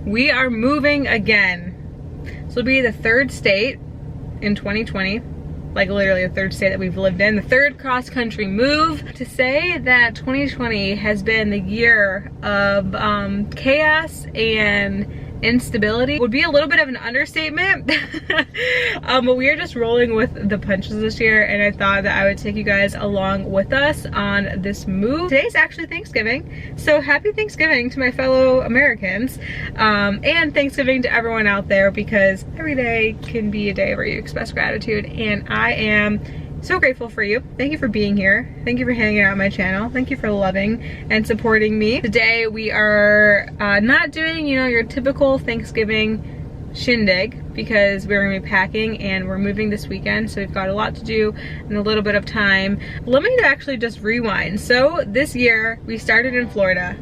we are moving again. This will be the third state in 2020. Like literally the third state that we've lived in, the third cross-country move. To say that 2020 has been the year of chaos and instability would be a little bit of an understatement. But we are just rolling with the punches this year, and I thought that I would take you guys along with us on this move. Today's actually Thanksgiving, so happy Thanksgiving to my fellow Americans, and Thanksgiving to everyone out there, because every day can be a day where you express gratitude, and I am so grateful for you. Thank you for being here. Thank you for hanging out on my channel. Thank you for loving and supporting me. Today we are not doing, you know, your typical Thanksgiving shindig, because we're gonna be packing and we're moving this weekend, so we've got a lot to do and a little bit of time. Let me actually just rewind. So this year we started in Florida,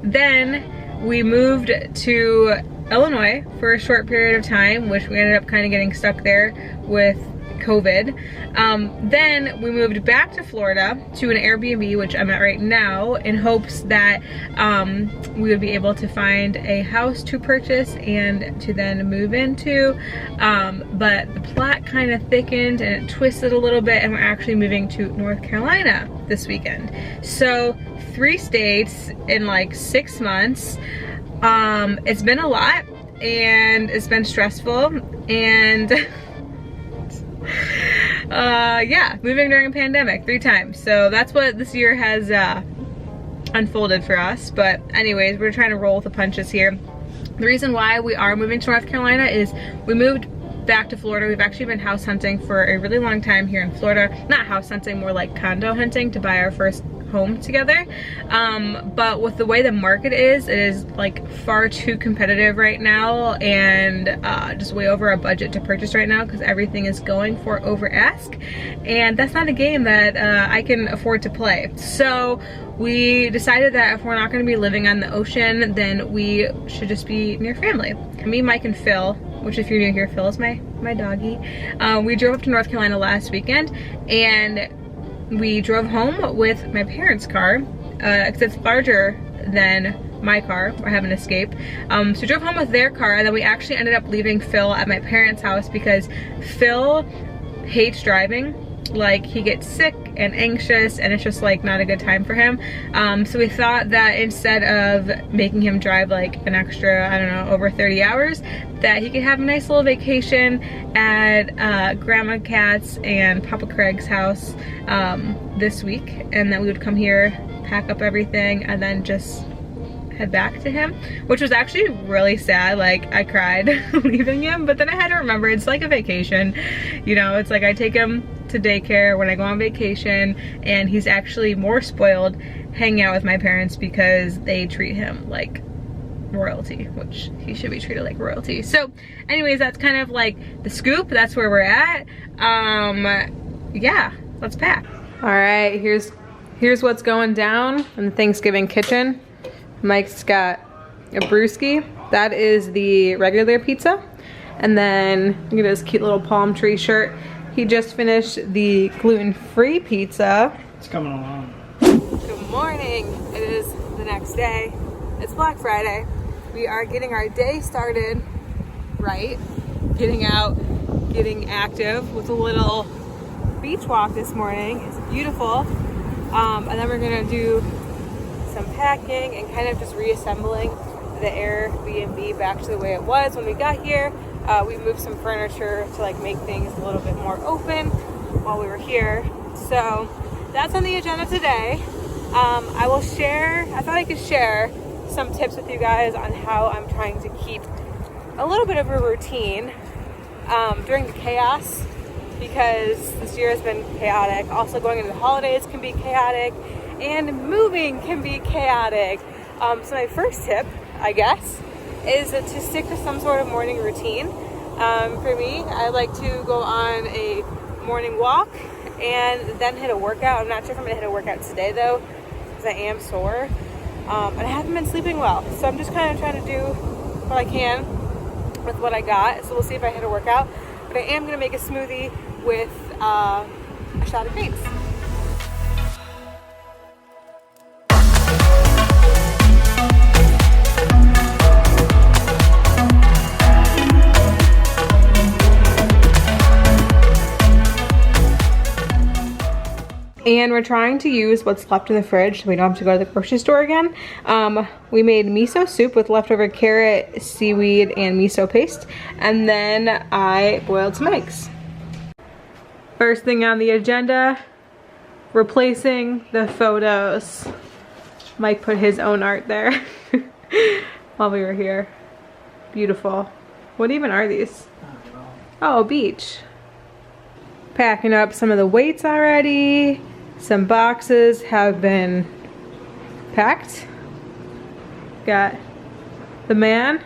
then we moved to Illinois for a short period of time, which we ended up kind of getting stuck there with COVID. Then we moved back to Florida to an Airbnb, which I'm at right now, in hopes that we would be able to find a house to purchase and to then move into. But the plot kind of thickened and it twisted a little bit, and we're actually moving to North Carolina this weekend. So 3 states in like 6 months. It's been a lot and it's been stressful, and yeah, moving during a pandemic 3 times. So that's what this year has unfolded for us. But anyways, we're trying to roll with the punches here. The reason why we are moving to North Carolina is we moved back to Florida. We've actually been house hunting for a really long time here in Florida. Not house hunting, more like condo hunting to buy our first home together. But with the way the market is, it is like far too competitive right now, and just way over our budget to purchase right now, because everything is going for over ask, and that's not a game that I can afford to play. So we decided that if we're not going to be living on the ocean, then we should just be near family. Me, Mike, and Phil, which if you're new here, Phil is my doggy. We drove up to North Carolina last weekend, and we drove home with my parents' car, because it's larger than my car. I have an Escape. So we drove home with their car, and then we actually ended up leaving Phil at my parents' house, because Phil hates driving. Like, he gets sick and anxious, and it's just like not a good time for him. So we thought that instead of making him drive like an extra, I don't know, over 30 hours, that he could have a nice little vacation at Grandma Kat's and Papa Craig's house this week, and then we would come here, pack up everything, and then just head back to him, which was actually really sad. Like, I cried leaving him, but then I had to remember it's like a vacation, you know. It's like I take him to daycare when I go on vacation, and he's actually more spoiled hanging out with my parents because they treat him like royalty, which he should be treated like royalty. So anyways, that's kind of like the scoop. That's where we're at. Yeah, let's pack. All right, here's what's going down in the Thanksgiving kitchen. Mike's got a brewski. That is the regular pizza. And then look at his cute little palm tree shirt. He just finished the gluten-free pizza. It's coming along. Good morning. It is the next day. It's Black Friday. We are getting our day started right. Getting out, getting active with a little beach walk this morning. It's beautiful. And then we're gonna do some packing and kind of just reassembling the Airbnb back to the way it was when we got here. We moved some furniture to like make things a little bit more open while we were here. So that's on the agenda today. I thought I could share some tips with you guys on how I'm trying to keep a little bit of a routine during the chaos, because this year has been chaotic. Also, going into the holidays can be chaotic, and moving can be chaotic. So my first tip, I guess, is to stick to some sort of morning routine. For me, I like to go on a morning walk and then hit a workout. I'm not sure if I'm gonna hit a workout today though, because I am sore. And I haven't been sleeping well. So I'm just kind of trying to do what I can with what I got. So we'll see if I hit a workout. But I am gonna make a smoothie with a shot of greens. And we're trying to use what's left in the fridge so we don't have to go to the grocery store again. We made miso soup with leftover carrot, seaweed, and miso paste. And then I boiled some eggs. First thing on the agenda, replacing the photos. Mike put his own art there while we were here. Beautiful. What even are these? Oh, beach. Packing up some of the weights already. Some boxes have been packed. Got the man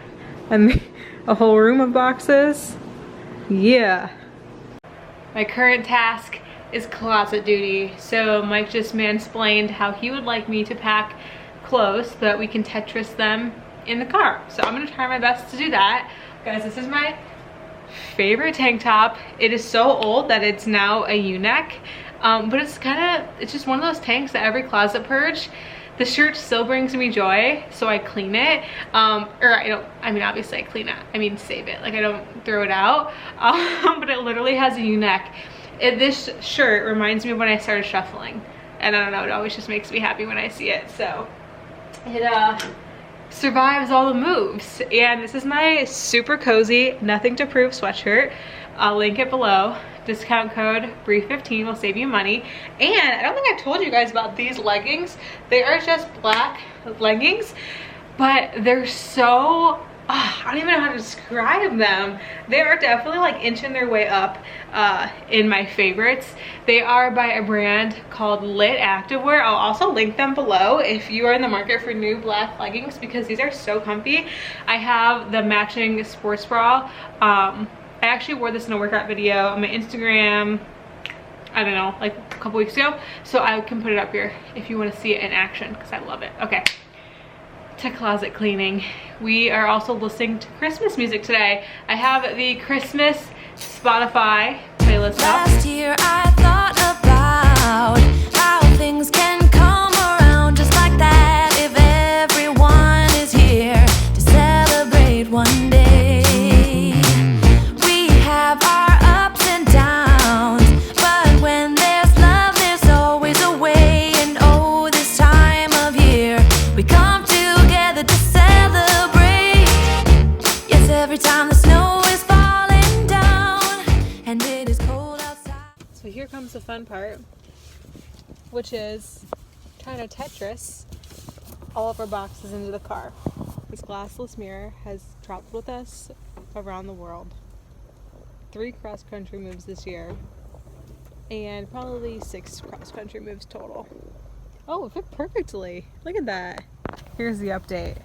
and a whole room of boxes. Yeah. My current task is closet duty. So Mike just mansplained how he would like me to pack clothes so that we can Tetris them in the car. So I'm gonna try my best to do that. Guys, this is my favorite tank top. It is so old that it's now a U-neck, but it's just one of those tanks that every closet purge, the shirt still brings me joy, so I clean it. Obviously I clean it, I mean save it, like I don't throw it out. But it literally has a U-neck. This shirt reminds me of when I started shuffling, and I don't know, it always just makes me happy when I see it. So it survives all the moves. And this is my super cozy nothing to prove sweatshirt. I'll link it below. Discount code BRIE15 will save you money. And I don't think I've told you guys about these leggings. They are just black leggings, but they're so, I don't even know how to describe them. They are definitely like inching their way up in my favorites. They are by a brand called Lit Activewear. I'll also link them below if you are in the market for new black leggings, because these are so comfy. I have the matching sports bra. I actually wore this in a workout video on my Instagram, I don't know, like a couple weeks ago. So I can put it up here if you want to see it in action, because I love it. Okay. To closet cleaning. We are also listening to Christmas music today. I have the Christmas Spotify playlist up. Last year I thought about how things can come around just like that if everyone is here to celebrate one day. We have our ups and downs, but when there's love there's always a way. And oh, this time of year we come together to celebrate. Yes, every time the snow is falling down and it is cold outside. So here comes the fun part, which is trying to Tetris all of our boxes into the car. This glassless mirror has traveled with us around the world. 3 cross-country moves this year, and probably 6 cross-country moves total. Oh, it fit perfectly. Look at that. Here's the update.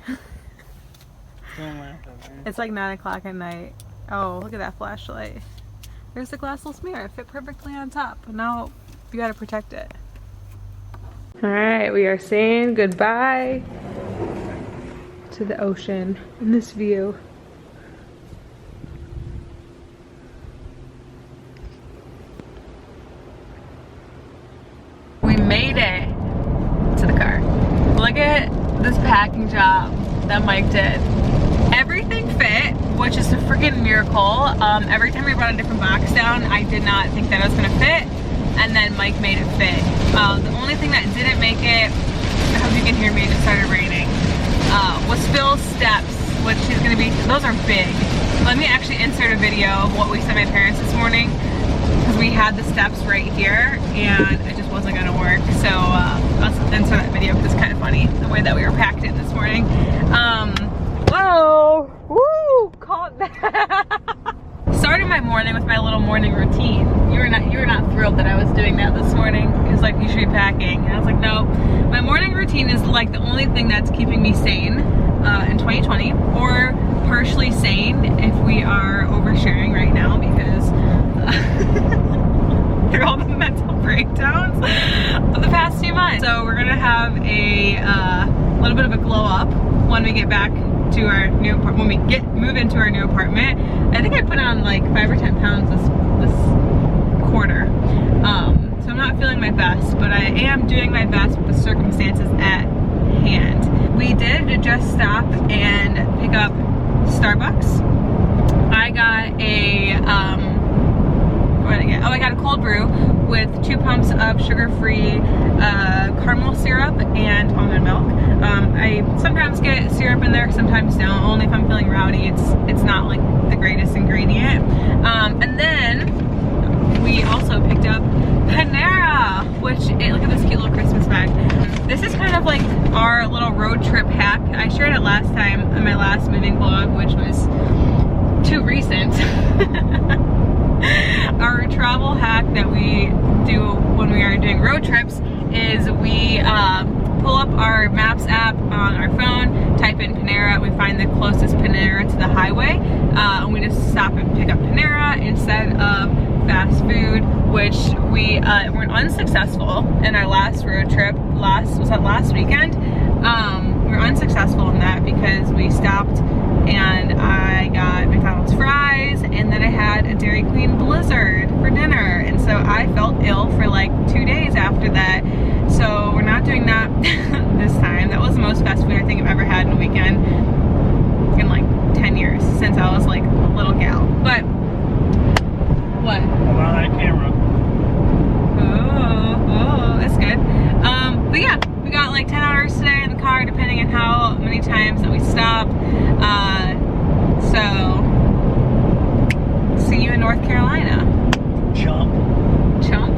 Don't laugh at me. It's like 9 o'clock at night. Oh, look at that flashlight. There's the glassless mirror. It fit perfectly on top. Now you gotta protect it. Alright, we are saying goodbye to the ocean in this view. We made it to the car. Look at this packing job that Mike did. Everything fit, which is a freaking miracle. Every time we brought a different box down, I did not think that it was gonna fit, and then Mike made it fit. The only thing that didn't make it, I hope you can hear me, it just started raining, was Phil's steps, which is gonna be, those are big. Let me actually insert a video of what we sent my parents this morning, because we had the steps right here, and it just wasn't gonna work. So I'll insert that video because it's kind of funny, the way that we were packed in this morning. Whoa! Woo! Caught that! Started my morning with my little morning routine. You were not thrilled that I was doing that this morning. He was like, you should be packing. And I was like, no. My morning routine is like the only thing that's keeping me sane in 2020, or partially sane if we are oversharing right now, because through all the mental breakdowns of the past few months. So we're gonna have a little bit of a glow up when we get back to our new apartment, when we move into our new apartment. I think I put on like 5 or 10 pounds this quarter. So I'm not feeling my best, but I am doing my best with the circumstances at hand. We did just stop and pick up Starbucks. I got a what did I get? Oh, I got a cold brew with 2 pumps of sugar-free caramel syrup and almond milk. I sometimes get syrup in there, sometimes don't. Only if I'm feeling rowdy. It's not like the greatest ingredient. And then we also picked up Panera, which, look at this cute little Christmas bag. This is kind of like our little road trip hack. I shared it last time in my last moving vlog, which was too recent. Our travel hack that we do when we are doing road trips is we pull up our Maps app on our phone, type in Panera, we find the closest Panera to the highway, and we just stop and pick up Panera instead of fast food, which we were unsuccessful in our last road trip. Was that last weekend? We were unsuccessful in that because we stopped and I got McDonald's fries, and then I had a Dairy Queen Blizzard for dinner, and so I felt ill for like 2 days after that. So we're not doing that this time. That was the most fast food I think I've ever had in a weekend in like 10 years, since I was like a little gal. But what? About that camera. Oh, that's good. But yeah, we got like 10 hours today in the car, depending on how many times that we stop. So see you in North Carolina. Chump. Chump.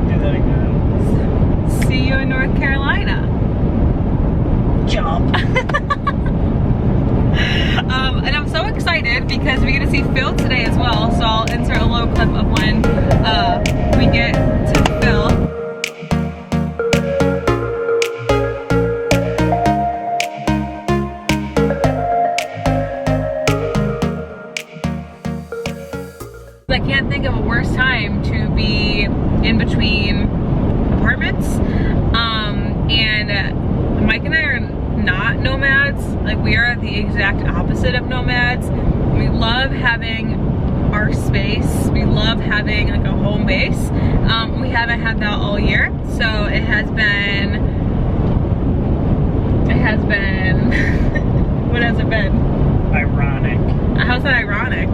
Do that again. See you in North Carolina. Chump. And I'm so excited because we get to see Phil today as well. So I'll insert a little clip of when we get to Phil. I can't think of a worse time to be in between apartments. And Mike and I are not nomads. Like, we are the exact opposite of nomads. We love having our space. We love having like a home base. We haven't had that all year, so it has been what has it been? Ironic. How's that ironic?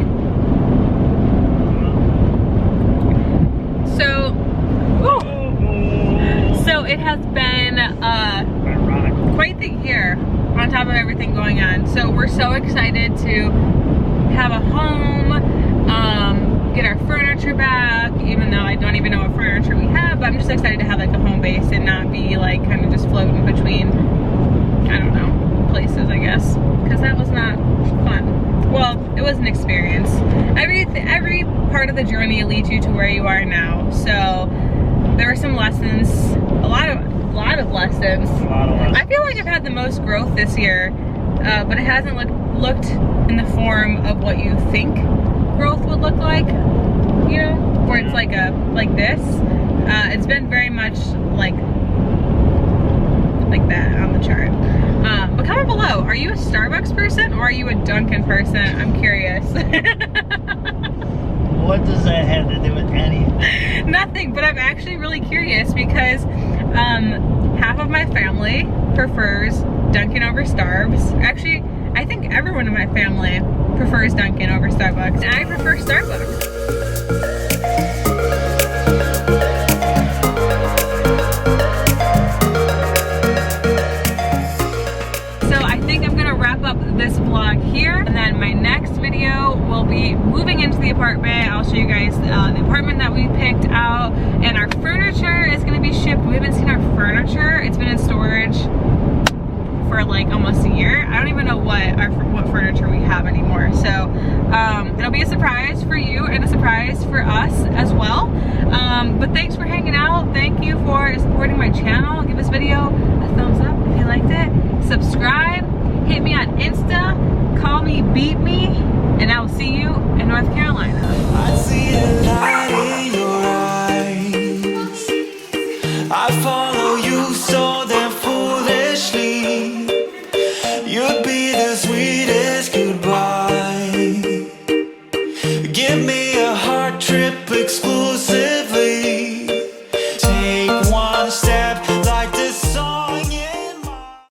So it has been Ironic. quite the year on top of everything going on. So we're so excited to have a home, get our furniture back, even though I don't even know what furniture we have, but I'm just excited to have like a home base and not be like kind of just floating between, I don't know, places, I guess, because that was not fun. Well, it was an experience. Every part of the journey leads you to where you are now. So there were some lessons, a lot of lessons. I feel like I've had the most growth this year, but it hasn't looked in the form of what you think growth would look like, you know, where it's like this. It's been very much like that on the chart. But comment below, are you a Starbucks person or are you a Dunkin' person? I'm curious. What does that have to do with anything? Nothing, but I'm actually really curious because half of my family prefers Dunkin' over Starbucks. Actually, I think everyone in my family prefers Dunkin' over Starbucks. And I prefer Starbucks. This vlog here, and then my next video will be moving into the apartment. I'll show you guys the apartment that we picked out, and our furniture is going to be shipped. We haven't seen our furniture. It's been in storage for like almost a year. I don't even know what furniture we have anymore, so it'll be a surprise for you and a surprise for us as well. But thanks for hanging out. Thank you for supporting my channel. Give this video a thumbs up if you liked it. Subscribe. Hit me on Insta, call me, beat me, and I will see you in North Carolina. I see you.